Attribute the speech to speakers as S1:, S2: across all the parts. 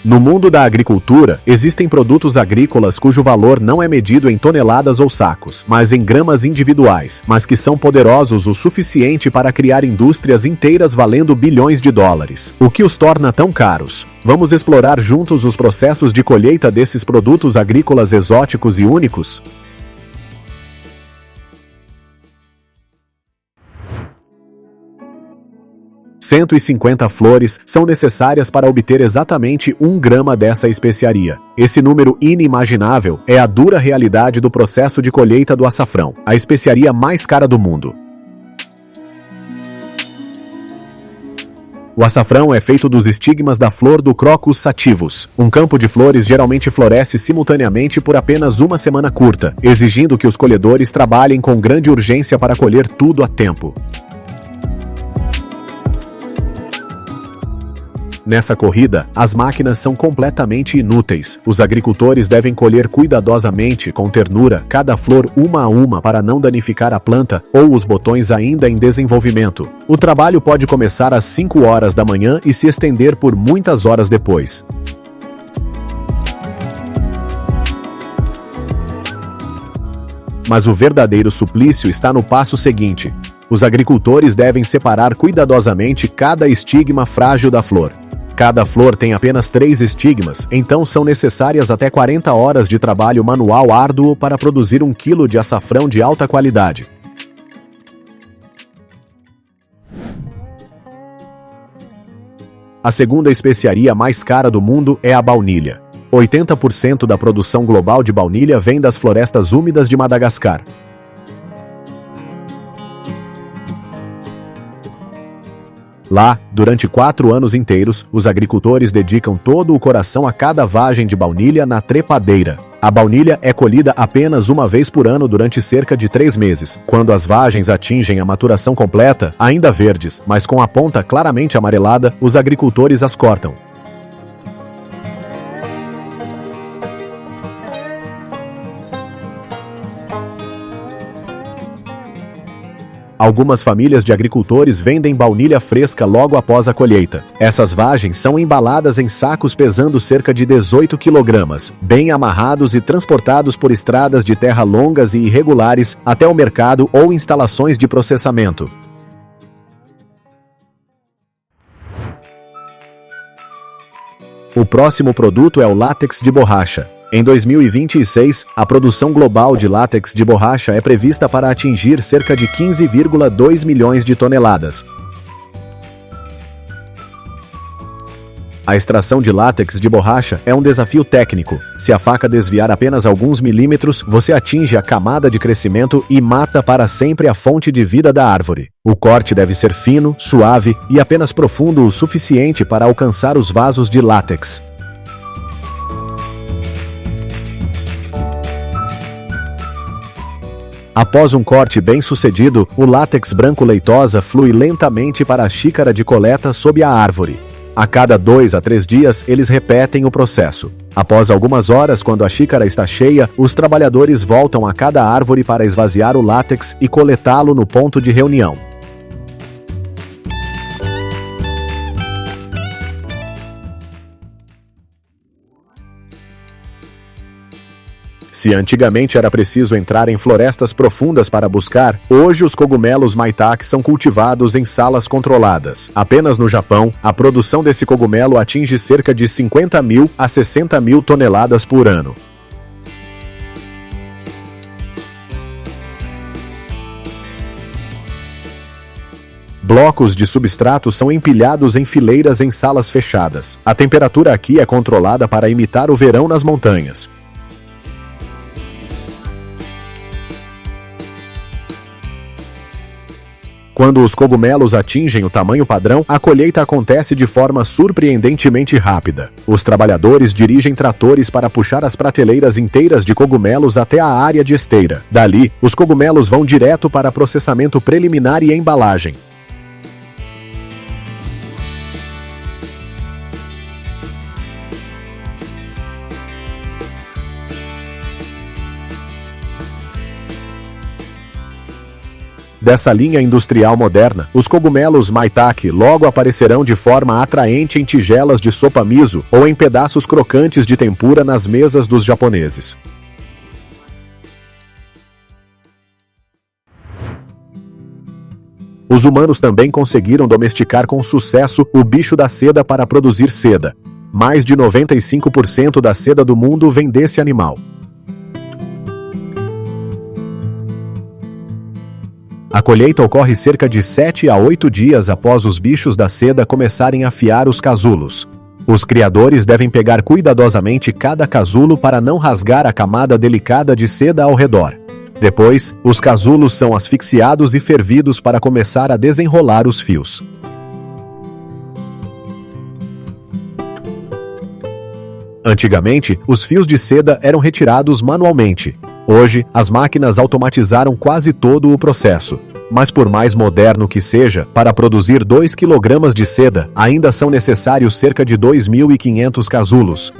S1: No mundo da agricultura, existem produtos agrícolas cujo valor não é medido em toneladas ou sacos, mas em gramas individuais, mas que são poderosos o suficiente para criar indústrias inteiras valendo bilhões de dólares. O que os torna tão caros? Vamos explorar juntos os processos de colheita desses produtos agrícolas exóticos e únicos? "150 flores são necessárias para obter exatamente 1 grama dessa especiaria. Esse número inimaginável é a dura realidade do processo de colheita do açafrão, a especiaria mais cara do mundo. O açafrão é feito dos estigmas da flor do Crocus sativus. Um campo de flores geralmente floresce simultaneamente por apenas uma semana curta, exigindo que os colhedores trabalhem com grande urgência para colher tudo a tempo. Nessa corrida, as máquinas são completamente inúteis. Os agricultores devem colher cuidadosamente, com ternura, cada flor uma a uma para não danificar a planta ou os botões ainda em desenvolvimento. O trabalho pode começar às 5 horas da manhã e se estender por muitas horas depois. Mas o verdadeiro suplício está no passo seguinte. Os agricultores devem separar cuidadosamente cada estigma frágil da flor. Cada flor tem apenas 3 estigmas, então são necessárias até 40 horas de trabalho manual árduo para produzir 1 quilo de açafrão de alta qualidade. A segunda especiaria mais cara do mundo é a baunilha. 80% da produção global de baunilha vem das florestas úmidas de Madagascar. Lá, durante 4 anos inteiros, os agricultores dedicam todo o coração a cada vagem de baunilha na trepadeira. A baunilha é colhida apenas uma vez por ano durante cerca de 3 meses. Quando as vagens atingem a maturação completa, ainda verdes, mas com a ponta claramente amarelada, os agricultores as cortam. Algumas famílias de agricultores vendem baunilha fresca logo após a colheita. Essas vagens são embaladas em sacos pesando cerca de 18 kg, bem amarrados e transportados por estradas de terra longas e irregulares até o mercado ou instalações de processamento. O próximo produto é o látex de borracha. Em 2026, a produção global de látex de borracha é prevista para atingir cerca de 15,2 milhões de toneladas. A extração de látex de borracha é um desafio técnico. Se a faca desviar apenas alguns milímetros, você atinge a camada de crescimento e mata para sempre a fonte de vida da árvore. O corte deve ser fino, suave e apenas profundo o suficiente para alcançar os vasos de látex. Após um corte bem sucedido, o látex branco leitosa flui lentamente para a xícara de coleta sob a árvore. A cada 2 a 3 dias, eles repetem o processo. Após algumas horas, quando a xícara está cheia, os trabalhadores voltam a cada árvore para esvaziar o látex e coletá-lo no ponto de reunião. Se antigamente era preciso entrar em florestas profundas para buscar, hoje os cogumelos maitake são cultivados em salas controladas. Apenas no Japão, a produção desse cogumelo atinge cerca de 50 mil a 60 mil toneladas por ano. Blocos de substrato são empilhados em fileiras em salas fechadas. A temperatura aqui é controlada para imitar o verão nas montanhas. Quando os cogumelos atingem o tamanho padrão, a colheita acontece de forma surpreendentemente rápida. Os trabalhadores dirigem tratores para puxar as prateleiras inteiras de cogumelos até a área de esteira. Dali, os cogumelos vão direto para processamento preliminar e embalagem. Dessa linha industrial moderna, os cogumelos maitake logo aparecerão de forma atraente em tigelas de sopa miso ou em pedaços crocantes de tempura nas mesas dos japoneses. Os humanos também conseguiram domesticar com sucesso o bicho da seda para produzir seda. Mais de 95% da seda do mundo vem desse animal. A colheita ocorre cerca de 7 a 8 dias após os bichos da seda começarem a afiar os casulos. Os criadores devem pegar cuidadosamente cada casulo para não rasgar a camada delicada de seda ao redor. Depois, os casulos são asfixiados e fervidos para começar a desenrolar os fios. Antigamente, os fios de seda eram retirados manualmente. Hoje, as máquinas automatizaram quase todo o processo. Mas por mais moderno que seja, para produzir 2 kg de seda, ainda são necessários cerca de 2.500 casulos.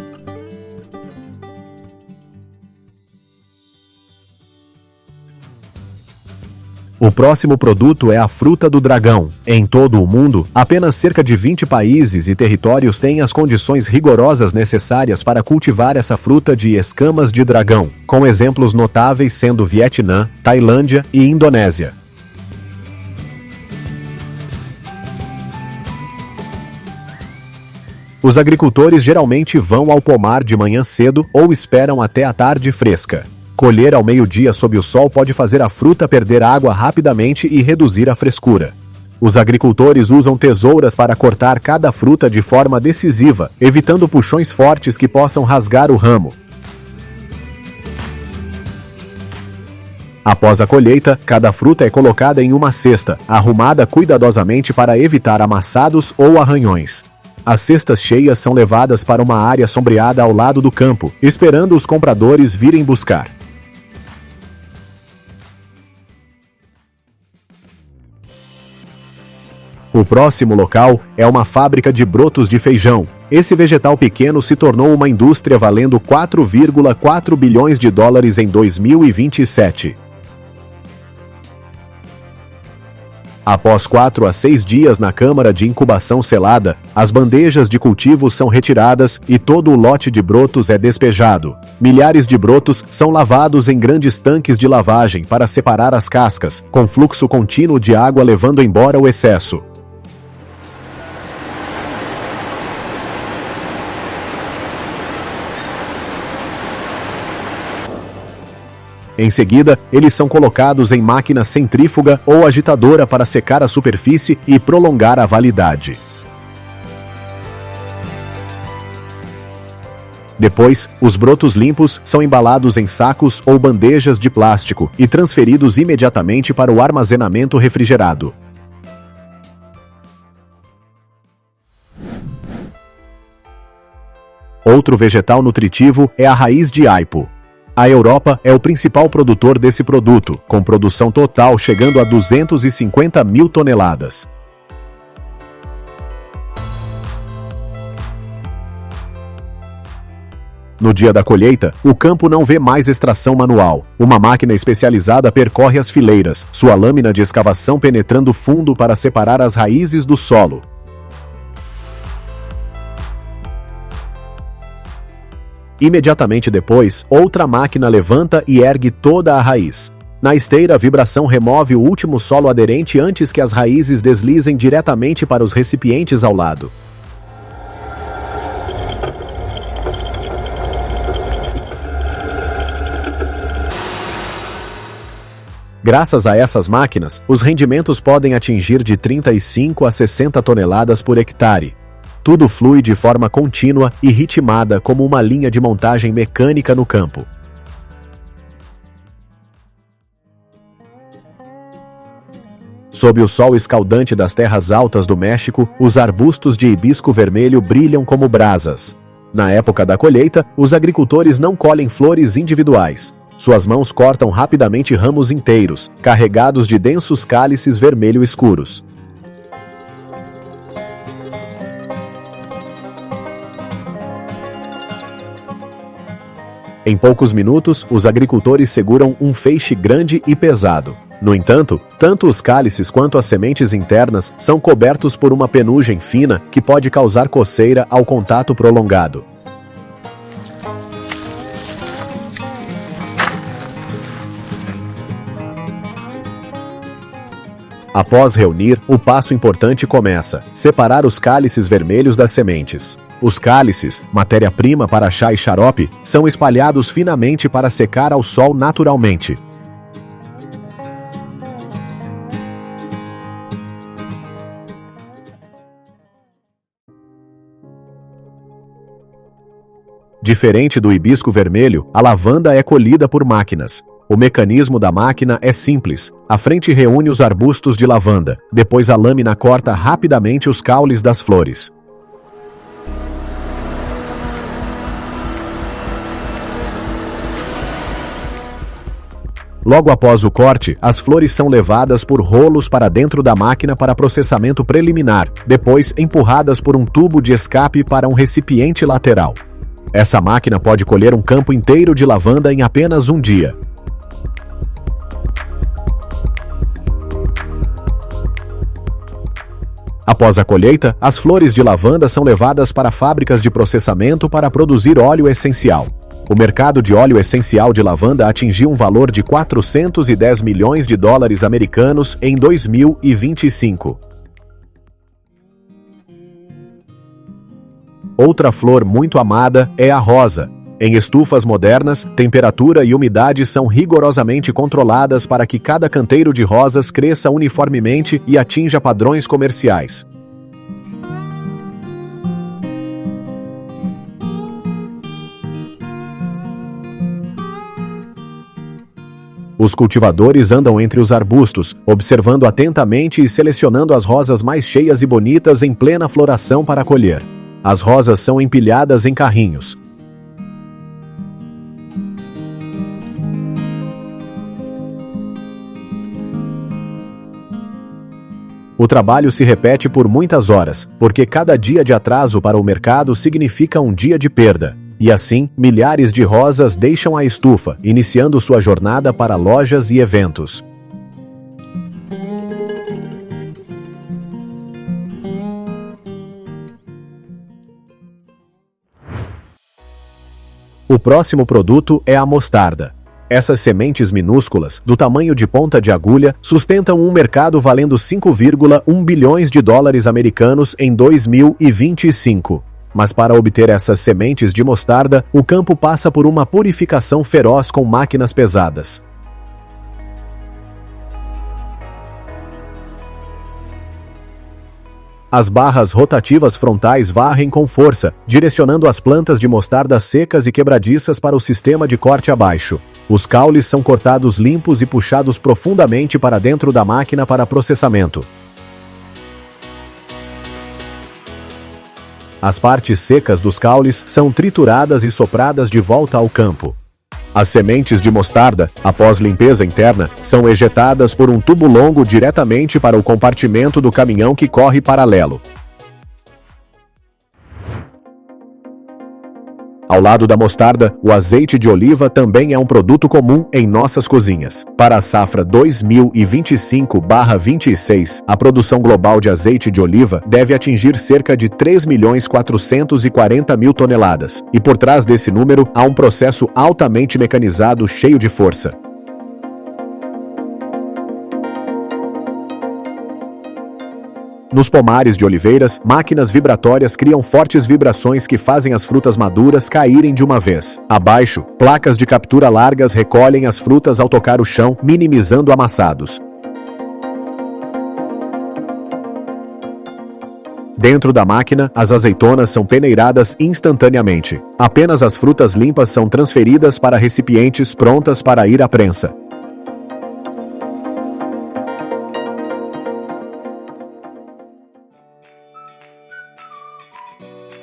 S1: O próximo produto é a fruta do dragão. Em todo o mundo, apenas cerca de 20 países e territórios têm as condições rigorosas necessárias para cultivar essa fruta de escamas de dragão, com exemplos notáveis sendo Vietnã, Tailândia e Indonésia. Os agricultores geralmente vão ao pomar de manhã cedo ou esperam até a tarde fresca. Colher ao meio-dia sob o sol pode fazer a fruta perder água rapidamente e reduzir a frescura. Os agricultores usam tesouras para cortar cada fruta de forma decisiva, evitando puxões fortes que possam rasgar o ramo. Após a colheita, cada fruta é colocada em uma cesta, arrumada cuidadosamente para evitar amassados ou arranhões. As cestas cheias são levadas para uma área sombreada ao lado do campo, esperando os compradores virem buscar. O próximo local é uma fábrica de brotos de feijão. Esse vegetal pequeno se tornou uma indústria valendo 4,4 bilhões de dólares em 2027. Após 4 a 6 dias na câmara de incubação selada, as bandejas de cultivo são retiradas e todo o lote de brotos é despejado. Milhares de brotos são lavados em grandes tanques de lavagem para separar as cascas, com fluxo contínuo de água levando embora o excesso. Em seguida, eles são colocados em máquina centrífuga ou agitadora para secar a superfície e prolongar a validade. Depois, os brotos limpos são embalados em sacos ou bandejas de plástico e transferidos imediatamente para o armazenamento refrigerado. Outro vegetal nutritivo é a raiz de aipo. A Europa é o principal produtor desse produto, com produção total chegando a 250 mil toneladas. No dia da colheita, o campo não vê mais extração manual. Uma máquina especializada percorre as fileiras, sua lâmina de escavação penetrando fundo para separar as raízes do solo. Imediatamente depois, outra máquina levanta e ergue toda a raiz. Na esteira, a vibração remove o último solo aderente antes que as raízes deslizem diretamente para os recipientes ao lado. Graças a essas máquinas, os rendimentos podem atingir de 35 a 60 toneladas por hectare. Tudo flui de forma contínua e ritmada como uma linha de montagem mecânica no campo. Sob o sol escaldante das terras altas do México, os arbustos de hibisco vermelho brilham como brasas. Na época da colheita, os agricultores não colhem flores individuais. Suas mãos cortam rapidamente ramos inteiros, carregados de densos cálices vermelho escuros. Em poucos minutos, os agricultores seguram um feixe grande e pesado. No entanto, tanto os cálices quanto as sementes internas são cobertos por uma penugem fina que pode causar coceira ao contato prolongado. Após reunir, o passo importante começa: separar os cálices vermelhos das sementes. Os cálices, matéria-prima para chá e xarope, são espalhados finamente para secar ao sol naturalmente. Diferente do hibisco vermelho, a lavanda é colhida por máquinas. O mecanismo da máquina é simples. A frente reúne os arbustos de lavanda, depois a lâmina corta rapidamente os caules das flores. Logo após o corte, as flores são levadas por rolos para dentro da máquina para processamento preliminar, depois empurradas por um tubo de escape para um recipiente lateral. Essa máquina pode colher um campo inteiro de lavanda em apenas um dia. Após a colheita, as flores de lavanda são levadas para fábricas de processamento para produzir óleo essencial. O mercado de óleo essencial de lavanda atingiu um valor de 410 milhões de dólares americanos em 2025. Outra flor muito amada é a rosa. Em estufas modernas, temperatura e umidade são rigorosamente controladas para que cada canteiro de rosas cresça uniformemente e atinja padrões comerciais. Os cultivadores andam entre os arbustos, observando atentamente e selecionando as rosas mais cheias e bonitas em plena floração para colher. As rosas são empilhadas em carrinhos. O trabalho se repete por muitas horas, porque cada dia de atraso para o mercado significa um dia de perda. E assim, milhares de rosas deixam a estufa, iniciando sua jornada para lojas e eventos. O próximo produto é a mostarda. Essas sementes minúsculas, do tamanho de ponta de agulha, sustentam um mercado valendo 5,1 bilhões de dólares americanos em 2025. Mas para obter essas sementes de mostarda, o campo passa por uma purificação feroz com máquinas pesadas. As barras rotativas frontais varrem com força, direcionando as plantas de mostarda secas e quebradiças para o sistema de corte abaixo. Os caules são cortados limpos e puxados profundamente para dentro da máquina para processamento. As partes secas dos caules são trituradas e sopradas de volta ao campo. As sementes de mostarda, após limpeza interna, são ejetadas por um tubo longo diretamente para o compartimento do caminhão que corre paralelo. Ao lado da mostarda, o azeite de oliva também é um produto comum em nossas cozinhas. Para a safra 2025/26, a produção global de azeite de oliva deve atingir cerca de 3.440.000 toneladas. E por trás desse número, há um processo altamente mecanizado cheio de força. Nos pomares de oliveiras, máquinas vibratórias criam fortes vibrações que fazem as frutas maduras caírem de uma vez. Abaixo, placas de captura largas recolhem as frutas ao tocar o chão, minimizando amassados. Dentro da máquina, as azeitonas são peneiradas instantaneamente. Apenas as frutas limpas são transferidas para recipientes prontas para ir à prensa.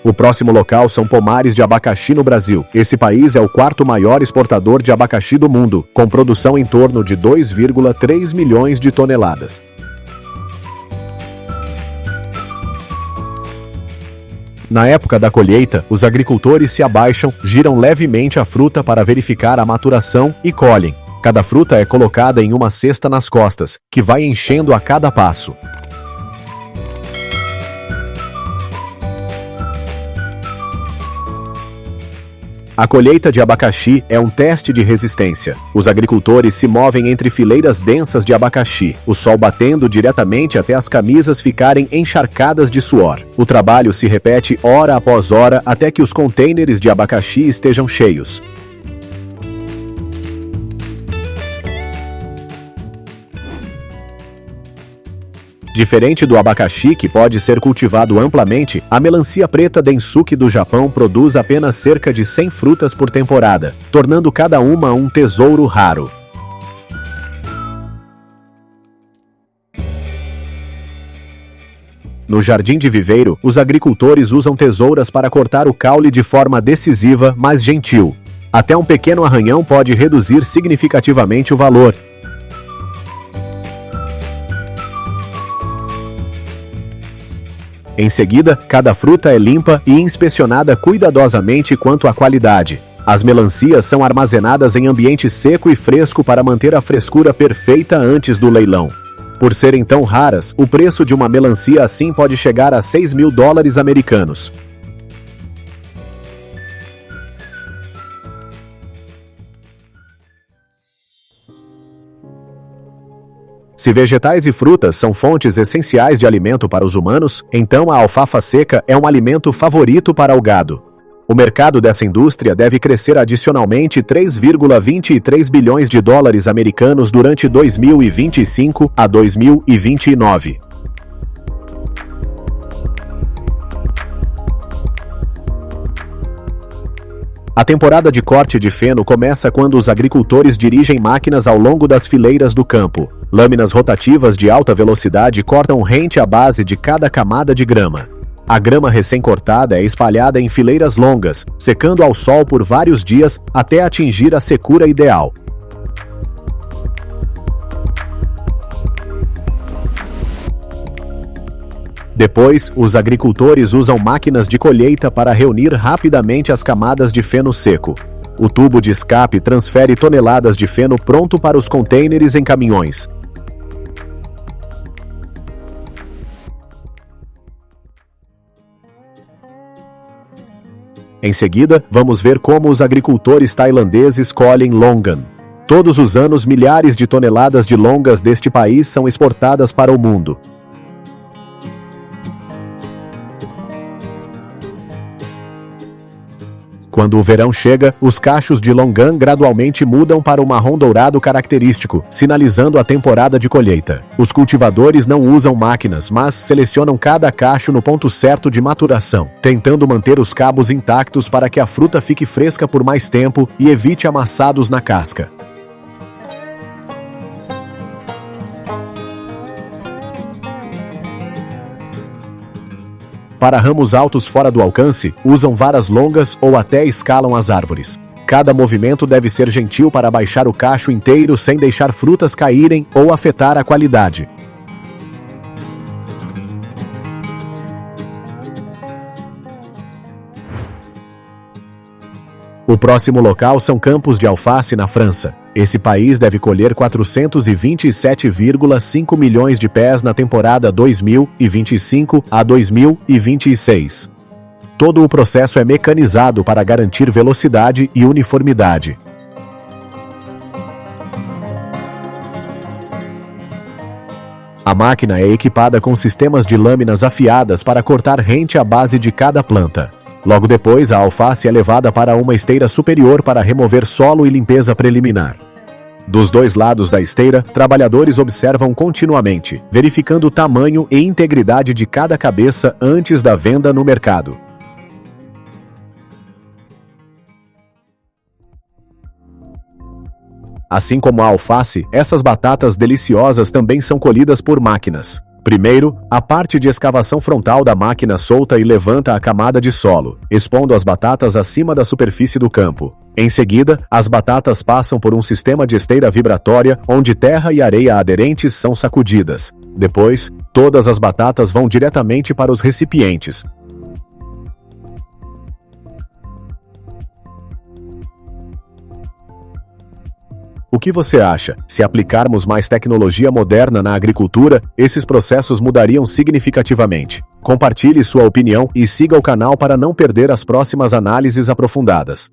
S1: O próximo local são pomares de abacaxi no Brasil. Esse país é o quarto maior exportador de abacaxi do mundo, com produção em torno de 2,3 milhões de toneladas. Na época da colheita, os agricultores se abaixam, giram levemente a fruta para verificar a maturação e colhem. Cada fruta é colocada em uma cesta nas costas, que vai enchendo a cada passo. A colheita de abacaxi é um teste de resistência. Os agricultores se movem entre fileiras densas de abacaxi, o sol batendo diretamente até as camisas ficarem encharcadas de suor. O trabalho se repete hora após hora até que os contêineres de abacaxi estejam cheios. Diferente do abacaxi, que pode ser cultivado amplamente, a melancia preta Densuke do Japão produz apenas cerca de 100 frutas por temporada, tornando cada uma um tesouro raro. No jardim de viveiro, os agricultores usam tesouras para cortar o caule de forma decisiva, mas gentil. Até um pequeno arranhão pode reduzir significativamente o valor. Em seguida, cada fruta é limpa e inspecionada cuidadosamente quanto à qualidade. As melancias são armazenadas em ambiente seco e fresco para manter a frescura perfeita antes do leilão. Por serem tão raras, o preço de uma melancia assim pode chegar a $6.000 americanos. Se vegetais e frutas são fontes essenciais de alimento para os humanos, então a alfafa seca é um alimento favorito para o gado. O mercado dessa indústria deve crescer adicionalmente 3,23 bilhões de dólares americanos durante 2025 a 2029. A temporada de corte de feno começa quando os agricultores dirigem máquinas ao longo das fileiras do campo. Lâminas rotativas de alta velocidade cortam rente à base de cada camada de grama. A grama recém-cortada é espalhada em fileiras longas, secando ao sol por vários dias até atingir a secura ideal. Depois, os agricultores usam máquinas de colheita para reunir rapidamente as camadas de feno seco. O tubo de escape transfere toneladas de feno pronto para os contêineres em caminhões. Em seguida, vamos ver como os agricultores tailandeses colhem longan. Todos os anos, milhares de toneladas de longas deste país são exportadas para o mundo. Quando o verão chega, os cachos de longan gradualmente mudam para o marrom dourado característico, sinalizando a temporada de colheita. Os cultivadores não usam máquinas, mas selecionam cada cacho no ponto certo de maturação, tentando manter os cabos intactos para que a fruta fique fresca por mais tempo e evite amassados na casca. Para ramos altos fora do alcance, usam varas longas ou até escalam as árvores. Cada movimento deve ser gentil para baixar o cacho inteiro sem deixar frutas caírem ou afetar a qualidade. O próximo local são campos de alface na França. Esse país deve colher 427,5 milhões de pés na temporada 2025 a 2026. Todo o processo é mecanizado para garantir velocidade e uniformidade. A máquina é equipada com sistemas de lâminas afiadas para cortar rente à base de cada planta. Logo depois, a alface é levada para uma esteira superior para remover solo e limpeza preliminar. Dos dois lados da esteira, trabalhadores observam continuamente, verificando o tamanho e integridade de cada cabeça antes da venda no mercado. Assim como a alface, essas batatas deliciosas também são colhidas por máquinas. Primeiro, a parte de escavação frontal da máquina solta e levanta a camada de solo, expondo as batatas acima da superfície do campo. Em seguida, as batatas passam por um sistema de esteira vibratória, onde terra e areia aderentes são sacudidas. Depois, todas as batatas vão diretamente para os recipientes. O que você acha? Se aplicarmos mais tecnologia moderna na agricultura, esses processos mudariam significativamente. Compartilhe sua opinião e siga o canal para não perder as próximas análises aprofundadas.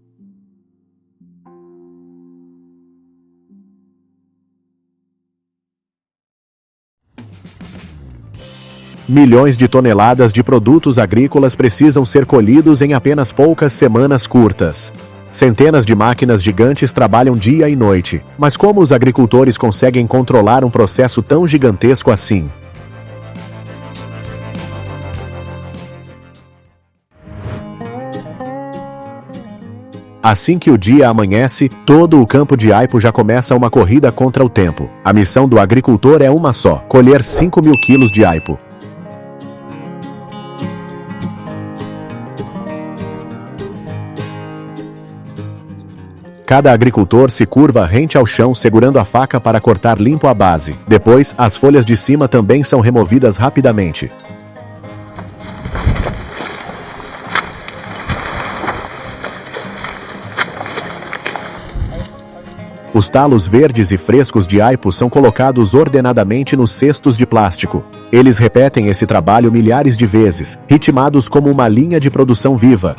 S1: Milhões de toneladas de produtos agrícolas precisam ser colhidos em apenas poucas semanas curtas. Centenas de máquinas gigantes trabalham dia e noite, mas como os agricultores conseguem controlar um processo tão gigantesco assim? Assim que o dia amanhece, todo o campo de aipo já começa uma corrida contra o tempo. A missão do agricultor é uma só: colher 5.000 quilos de aipo. Cada agricultor se curva rente ao chão segurando a faca para cortar limpo a base. Depois, as folhas de cima também são removidas rapidamente. Os talos verdes e frescos de aipo são colocados ordenadamente nos cestos de plástico. Eles repetem esse trabalho milhares de vezes, ritmados como uma linha de produção viva.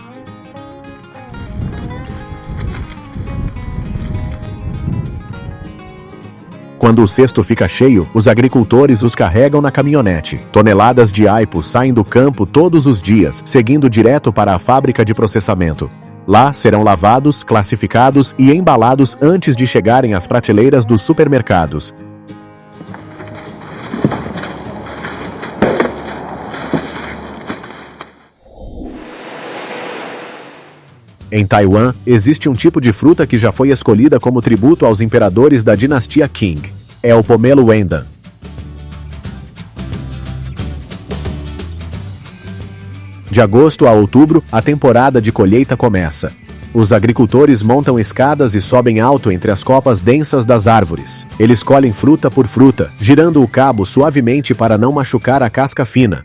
S1: Quando o cesto fica cheio, os agricultores os carregam na caminhonete. Toneladas de aipo saem do campo todos os dias, seguindo direto para a fábrica de processamento. Lá serão lavados, classificados e embalados antes de chegarem às prateleiras dos supermercados. Em Taiwan, existe um tipo de fruta que já foi escolhida como tributo aos imperadores da dinastia Qing. É o pomelo wendan. De agosto a outubro, a temporada de colheita começa. Os agricultores montam escadas e sobem alto entre as copas densas das árvores. Eles colhem fruta por fruta, girando o cabo suavemente para não machucar a casca fina.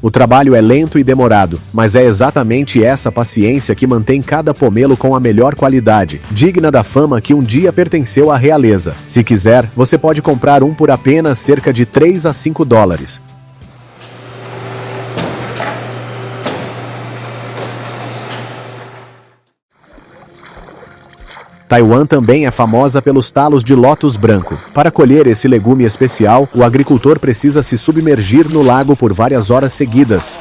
S1: O trabalho é lento e demorado, mas é exatamente essa paciência que mantém cada pomelo com a melhor qualidade, digna da fama que um dia pertenceu à realeza. Se quiser, você pode comprar um por apenas cerca de 3 a 5 dólares. Taiwan também é famosa pelos talos de lótus branco. Para colher esse legume especial, o agricultor precisa se submergir no lago por várias horas seguidas.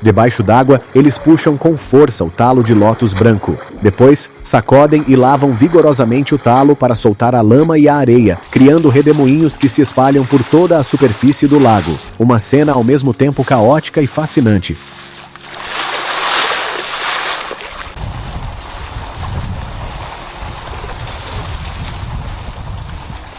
S1: Debaixo d'água, eles puxam com força o talo de lótus branco. Depois, sacodem e lavam vigorosamente o talo para soltar a lama e a areia, criando redemoinhos que se espalham por toda a superfície do lago. Uma cena ao mesmo tempo caótica e fascinante.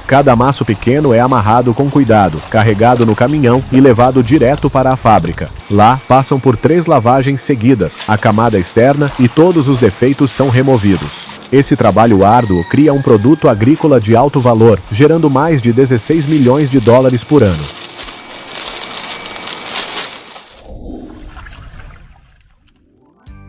S1: Cada maço pequeno é amarrado com cuidado, carregado no caminhão e levado direto para a fábrica. Lá, passam por 3 lavagens seguidas, a camada externa e todos os defeitos são removidos. Esse trabalho árduo cria um produto agrícola de alto valor, gerando mais de 16 milhões de dólares por ano.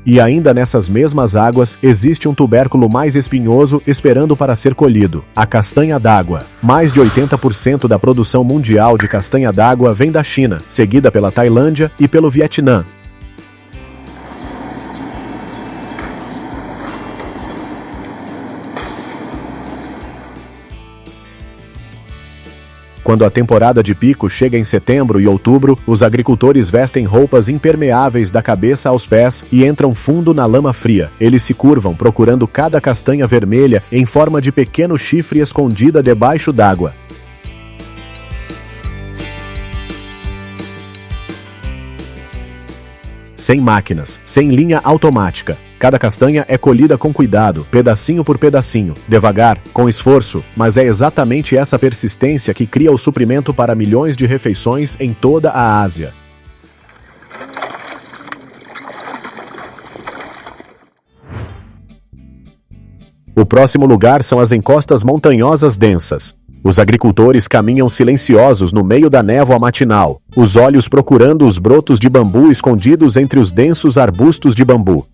S1: E ainda nessas mesmas águas, existe um tubérculo mais espinhoso esperando para ser colhido, a castanha d'água. Mais de 80% da produção mundial de castanha d'água vem da China, seguida pela Tailândia e pelo Vietnã. Quando a temporada de pico chega em setembro e outubro, os agricultores vestem roupas impermeáveis da cabeça aos pés e entram fundo na lama fria. Eles se curvam procurando cada castanha vermelha em forma de pequeno chifre escondida debaixo d'água. Sem máquinas, sem linha automática. Cada castanha é colhida com cuidado, pedacinho por pedacinho, devagar, com esforço, mas é exatamente essa persistência que cria o suprimento para milhões de refeições em toda a Ásia. O próximo lugar são as encostas montanhosas densas. Os agricultores caminham silenciosos no meio da névoa matinal, os olhos procurando os brotos de bambu escondidos entre os densos arbustos de bambu.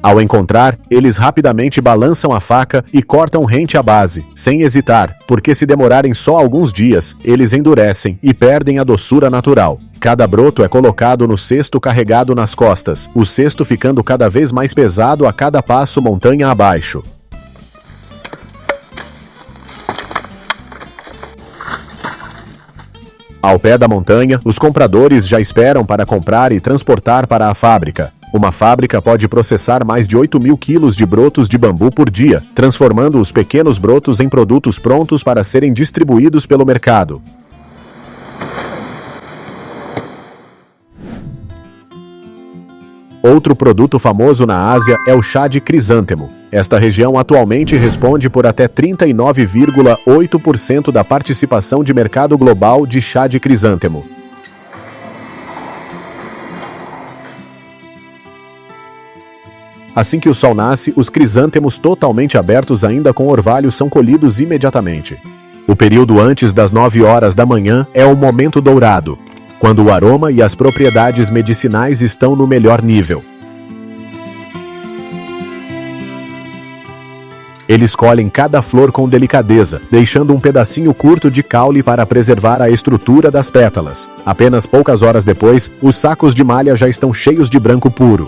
S1: Ao encontrar, eles rapidamente balançam a faca e cortam rente à base, sem hesitar, porque se demorarem só alguns dias, eles endurecem e perdem a doçura natural. Cada broto é colocado no cesto carregado nas costas, o cesto ficando cada vez mais pesado a cada passo montanha abaixo. Ao pé da montanha, os compradores já esperam para comprar e transportar para a fábrica. Uma fábrica pode processar mais de 8.000 quilos de brotos de bambu por dia, transformando os pequenos brotos em produtos prontos para serem distribuídos pelo mercado. Outro produto famoso na Ásia é o chá de crisântemo. Esta região atualmente responde por até 39,8% da participação de mercado global de chá de crisântemo. Assim que o sol nasce, os crisântemos totalmente abertos ainda com orvalho são colhidos imediatamente. O período antes das 9 horas da manhã é o momento dourado, quando o aroma e as propriedades medicinais estão no melhor nível. Eles colhem cada flor com delicadeza, deixando um pedacinho curto de caule para preservar a estrutura das pétalas. Apenas poucas horas depois, os sacos de malha já estão cheios de branco puro.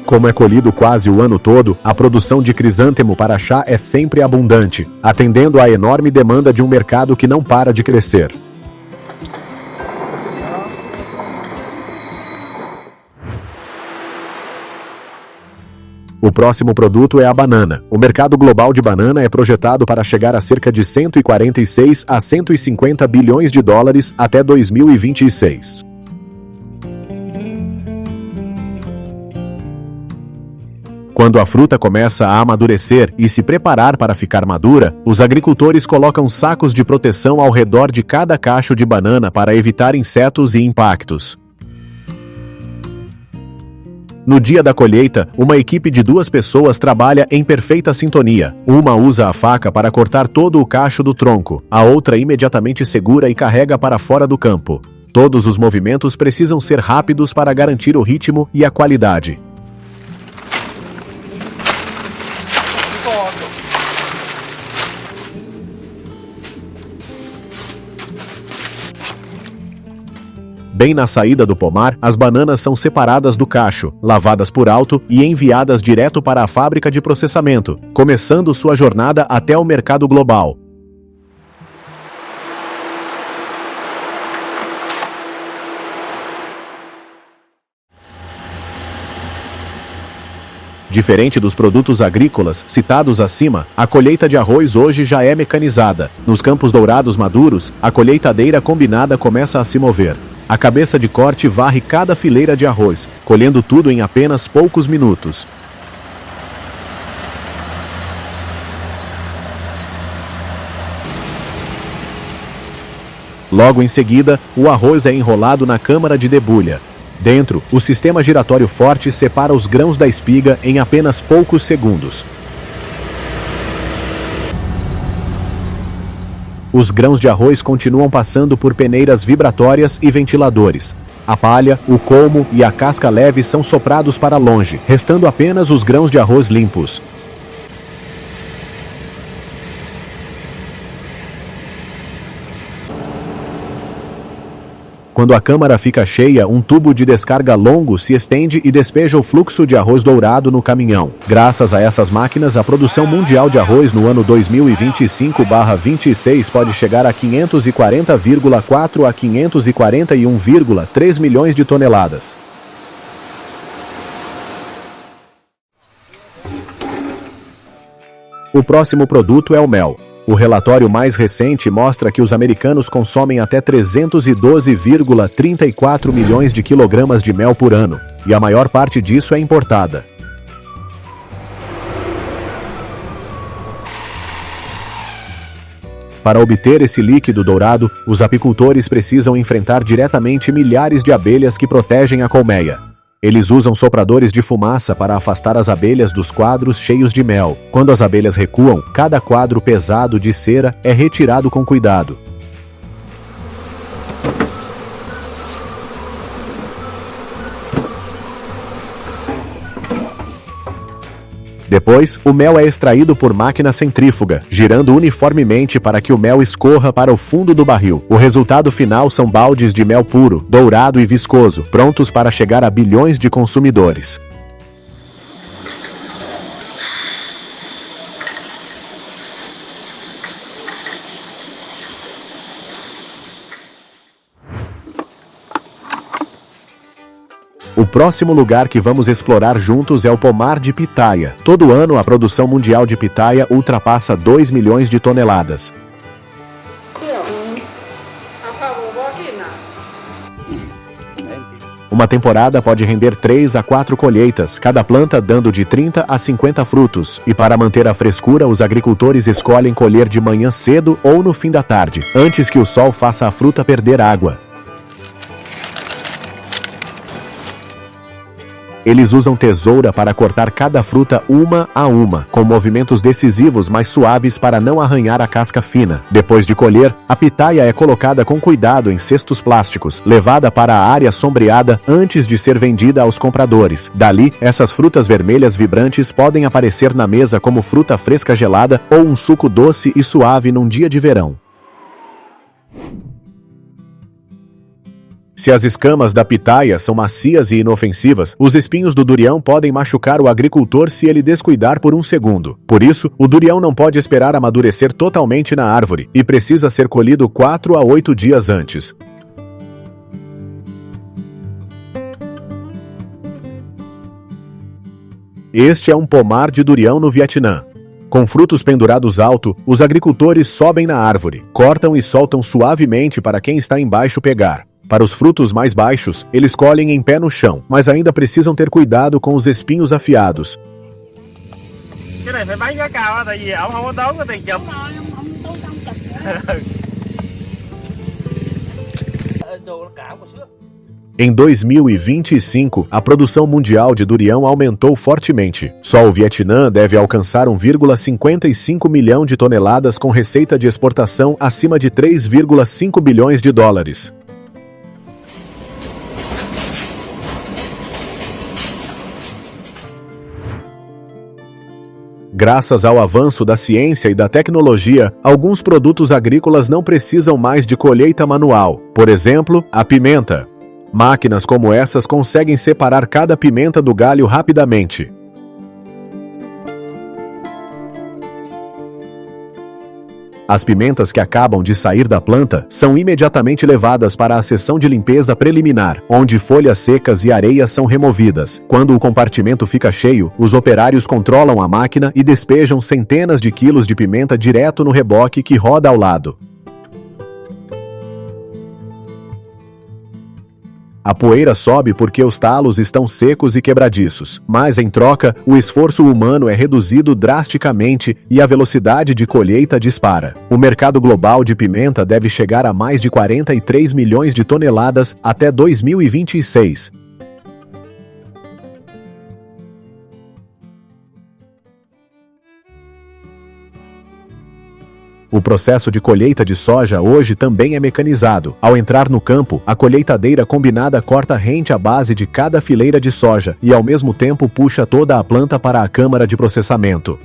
S1: Como é colhido quase o ano todo, a produção de crisântemo para chá é sempre abundante, atendendo à enorme demanda de um mercado que não para de crescer. O próximo produto é a banana. O mercado global de banana é projetado para chegar a cerca de 146 a 150 bilhões de dólares até 2026. Quando a fruta começa a amadurecer e se preparar para ficar madura, os agricultores colocam sacos de proteção ao redor de cada cacho de banana para evitar insetos e impactos. No dia da colheita, uma equipe de 2 pessoas trabalha em perfeita sintonia. Uma usa a faca para cortar todo o cacho do tronco, a outra imediatamente segura e carrega para fora do campo. Todos os movimentos precisam ser rápidos para garantir o ritmo e a qualidade. Bem na saída do pomar, as bananas são separadas do cacho, lavadas por alto e enviadas direto para a fábrica de processamento, começando sua jornada até o mercado global. Diferente dos produtos agrícolas citados acima, a colheita de arroz hoje já é mecanizada. Nos campos dourados maduros, a colheitadeira combinada começa a se mover. A cabeça de corte varre cada fileira de arroz, colhendo tudo em apenas poucos minutos. Logo em seguida, o arroz é enrolado na câmara de debulha. Dentro, o sistema giratório forte separa os grãos da espiga em apenas poucos segundos. Os grãos de arroz continuam passando por peneiras vibratórias e ventiladores. A palha, o colmo e a casca leve são soprados para longe, restando apenas os grãos de arroz limpos. Quando a câmara fica cheia, um tubo de descarga longo se estende e despeja o fluxo de arroz dourado no caminhão. Graças a essas máquinas, a produção mundial de arroz no ano 2025/26 pode chegar a 540,4 a 541,3 milhões de toneladas. O próximo produto é o mel. O relatório mais recente mostra que os americanos consomem até 312,34 milhões de quilogramas de mel por ano, e a maior parte disso é importada. Para obter esse líquido dourado, os apicultores precisam enfrentar diretamente milhares de abelhas que protegem a colmeia. Eles usam sopradores de fumaça para afastar as abelhas dos quadros cheios de mel. Quando as abelhas recuam, cada quadro pesado de cera é retirado com cuidado. Depois, o mel é extraído por máquina centrífuga, girando uniformemente para que o mel escorra para o fundo do barril. O resultado final são baldes de mel puro, dourado e viscoso, prontos para chegar a bilhões de consumidores. O próximo lugar que vamos explorar juntos é o pomar de pitaia. Todo ano, a produção mundial de pitaia ultrapassa 2 milhões de toneladas. Uma temporada pode render 3 a 4 colheitas, cada planta dando de 30 a 50 frutos. E para manter a frescura, os agricultores escolhem colher de manhã cedo ou no fim da tarde, antes que o sol faça a fruta perder água. Eles usam tesoura para cortar cada fruta uma a uma, com movimentos decisivos mais suaves para não arranhar a casca fina. Depois de colher, a pitaia é colocada com cuidado em cestos plásticos, levada para a área sombreada antes de ser vendida aos compradores. Dali, essas frutas vermelhas vibrantes podem aparecer na mesa como fruta fresca gelada ou um suco doce e suave num dia de verão. Se as escamas da pitaia são macias e inofensivas, os espinhos do durião podem machucar o agricultor se ele descuidar por um segundo. Por isso, o durião não pode esperar amadurecer totalmente na árvore e precisa ser colhido 4 a 8 dias antes. Este é um pomar de durião no Vietnã. Com frutos pendurados alto, os agricultores sobem na árvore, cortam e soltam suavemente para quem está embaixo pegar. Para os frutos mais baixos, eles colhem em pé no chão, mas ainda precisam ter cuidado com os espinhos afiados. Em 2025, a produção mundial de durião aumentou fortemente. Só o Vietnã deve alcançar 1,55 milhão de toneladas com receita de exportação acima de 3,5 bilhões de dólares. Graças ao avanço da ciência e da tecnologia, alguns produtos agrícolas não precisam mais de colheita manual. Por exemplo, a pimenta. Máquinas como essas conseguem separar cada pimenta do galho rapidamente. As pimentas que acabam de sair da planta são imediatamente levadas para a seção de limpeza preliminar, onde folhas secas e areias são removidas. Quando o compartimento fica cheio, os operários controlam a máquina e despejam centenas de quilos de pimenta direto no reboque que roda ao lado. A poeira sobe porque os talos estão secos e quebradiços, mas em troca, o esforço humano é reduzido drasticamente e a velocidade de colheita dispara. O mercado global de pimenta deve chegar a mais de 43 milhões de toneladas até 2026. O processo de colheita de soja hoje também é mecanizado. Ao entrar no campo, a colheitadeira combinada corta rente a base de cada fileira de soja e ao mesmo tempo puxa toda a planta para a câmara de processamento.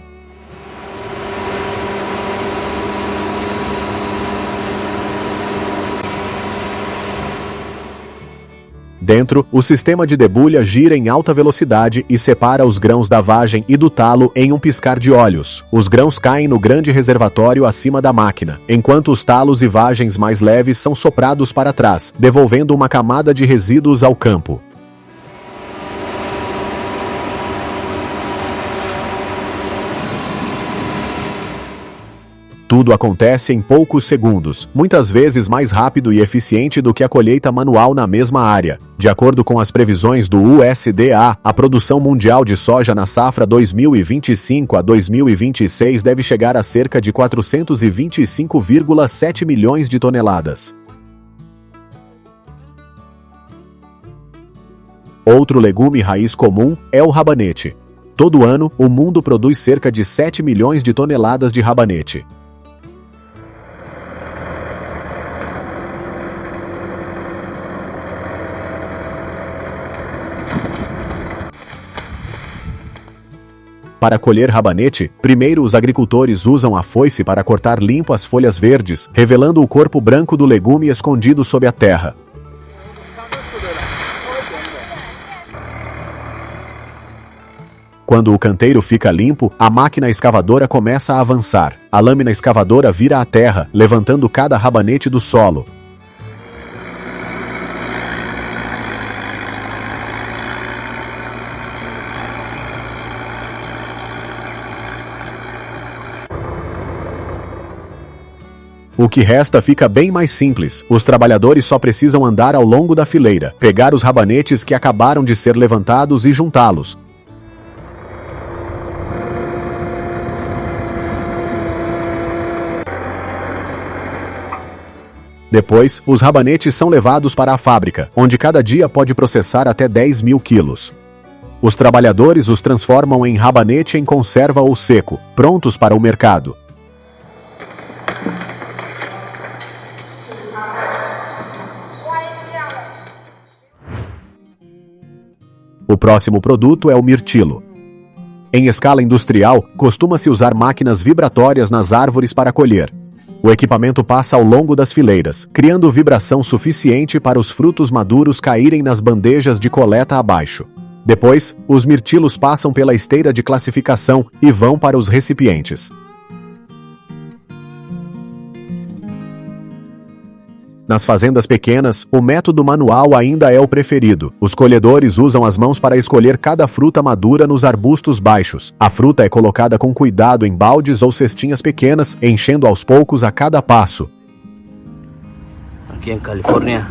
S1: Dentro, o sistema de debulha gira em alta velocidade e separa os grãos da vagem e do talo em um piscar de olhos. Os grãos caem no grande reservatório acima da máquina, enquanto os talos e vagens mais leves são soprados para trás, devolvendo uma camada de resíduos ao campo. Tudo acontece em poucos segundos, muitas vezes mais rápido e eficiente do que a colheita manual na mesma área. De acordo com as previsões do USDA, a produção mundial de soja na safra 2025 a 2026 deve chegar a cerca de 425,7 milhões de toneladas. Outro legume raiz comum é o rabanete. Todo ano, o mundo produz cerca de 7 milhões de toneladas de rabanete. Para colher rabanete, primeiro os agricultores usam a foice para cortar limpo as folhas verdes, revelando o corpo branco do legume escondido sob a terra. Quando o canteiro fica limpo, a máquina escavadora começa a avançar. A lâmina escavadora vira a terra, levantando cada rabanete do solo. O que resta fica bem mais simples. Os trabalhadores só precisam andar ao longo da fileira, pegar os rabanetes que acabaram de ser levantados e juntá-los. Depois, os rabanetes são levados para a fábrica, onde cada dia pode processar até 10 mil quilos. Os trabalhadores os transformam em rabanete em conserva ou seco, prontos para o mercado. O próximo produto é o mirtilo. Em escala industrial, costuma-se usar máquinas vibratórias nas árvores para colher. O equipamento passa ao longo das fileiras, criando vibração suficiente para os frutos maduros caírem nas bandejas de coleta abaixo. Depois, os mirtilos passam pela esteira de classificação e vão para os recipientes. Nas fazendas pequenas, o método manual ainda é o preferido. Os colhedores usam as mãos para escolher cada fruta madura nos arbustos baixos. A fruta é colocada com cuidado em baldes ou cestinhas pequenas, enchendo aos poucos a cada passo.
S2: Aqui em Califórnia,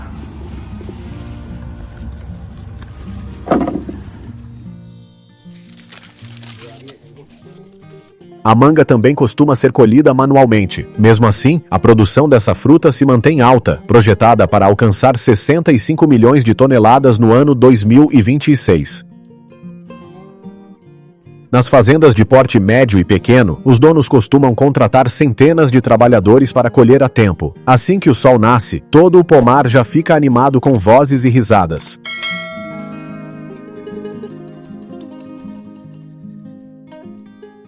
S1: A manga também costuma ser colhida manualmente. Mesmo assim, a produção dessa fruta se mantém alta, projetada para alcançar 65 milhões de toneladas no ano 2026. Nas fazendas de porte médio e pequeno, os donos costumam contratar centenas de trabalhadores para colher a tempo. Assim que o sol nasce, todo o pomar já fica animado com vozes e risadas.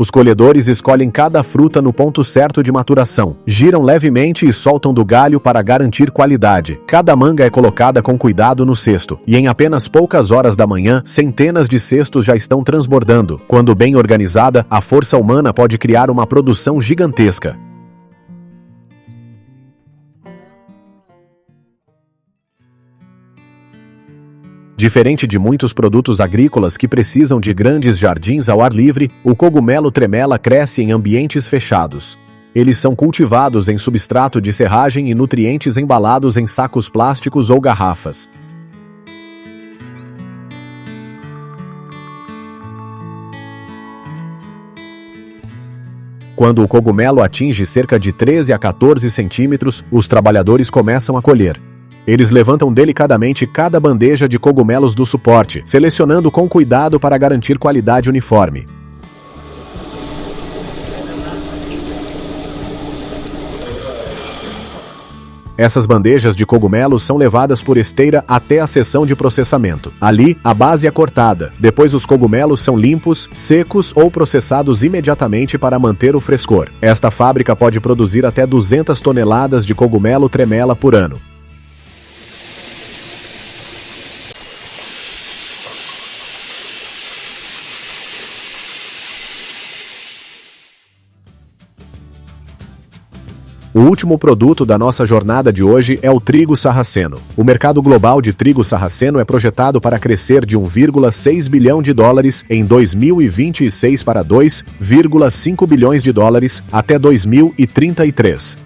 S1: Os colhedores escolhem cada fruta no ponto certo de maturação, giram levemente e soltam do galho para garantir qualidade. Cada manga é colocada com cuidado no cesto, e em apenas poucas horas da manhã, centenas de cestos já estão transbordando. Quando bem organizada, a força humana pode criar uma produção gigantesca. Diferente de muitos produtos agrícolas que precisam de grandes jardins ao ar livre, o cogumelo tremela cresce em ambientes fechados. Eles são cultivados em substrato de serragem e nutrientes embalados em sacos plásticos ou garrafas. Quando o cogumelo atinge cerca de 13 a 14 centímetros, os trabalhadores começam a colher. Eles levantam delicadamente cada bandeja de cogumelos do suporte, selecionando com cuidado para garantir qualidade uniforme. Essas bandejas de cogumelos são levadas por esteira até a seção de processamento. Ali, a base é cortada. Depois os cogumelos são limpos, secos ou processados imediatamente para manter o frescor. Esta fábrica pode produzir até 200 toneladas de cogumelo tremela por ano. O último produto da nossa jornada de hoje é o trigo sarraceno. O mercado global de trigo sarraceno é projetado para crescer de 1,6 bilhão de dólares em 2026 para 2,5 bilhões de dólares até 2033.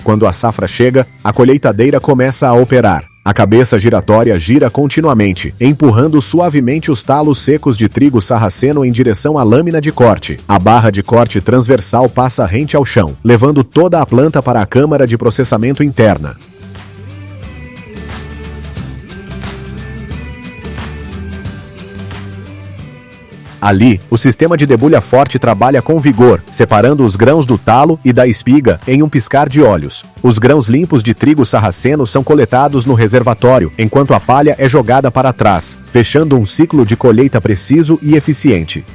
S1: Quando a safra chega, a colheitadeira começa a operar. A cabeça giratória gira continuamente, empurrando suavemente os talos secos de trigo sarraceno em direção à lâmina de corte. A barra de corte transversal passa rente ao chão, levando toda a planta para a câmara de processamento interna. Ali, o sistema de debulha forte trabalha com vigor, separando os grãos do talo e da espiga em um piscar de olhos. Os grãos limpos de trigo sarraceno são coletados no reservatório, enquanto a palha é jogada para trás, fechando um ciclo de colheita preciso e eficiente.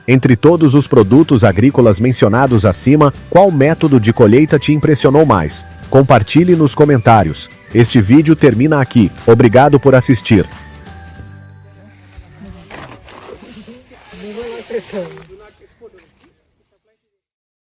S1: Entre todos os produtos agrícolas mencionados acima, qual método de colheita te impressionou mais? Compartilhe nos comentários. Este vídeo termina aqui. Obrigado por assistir.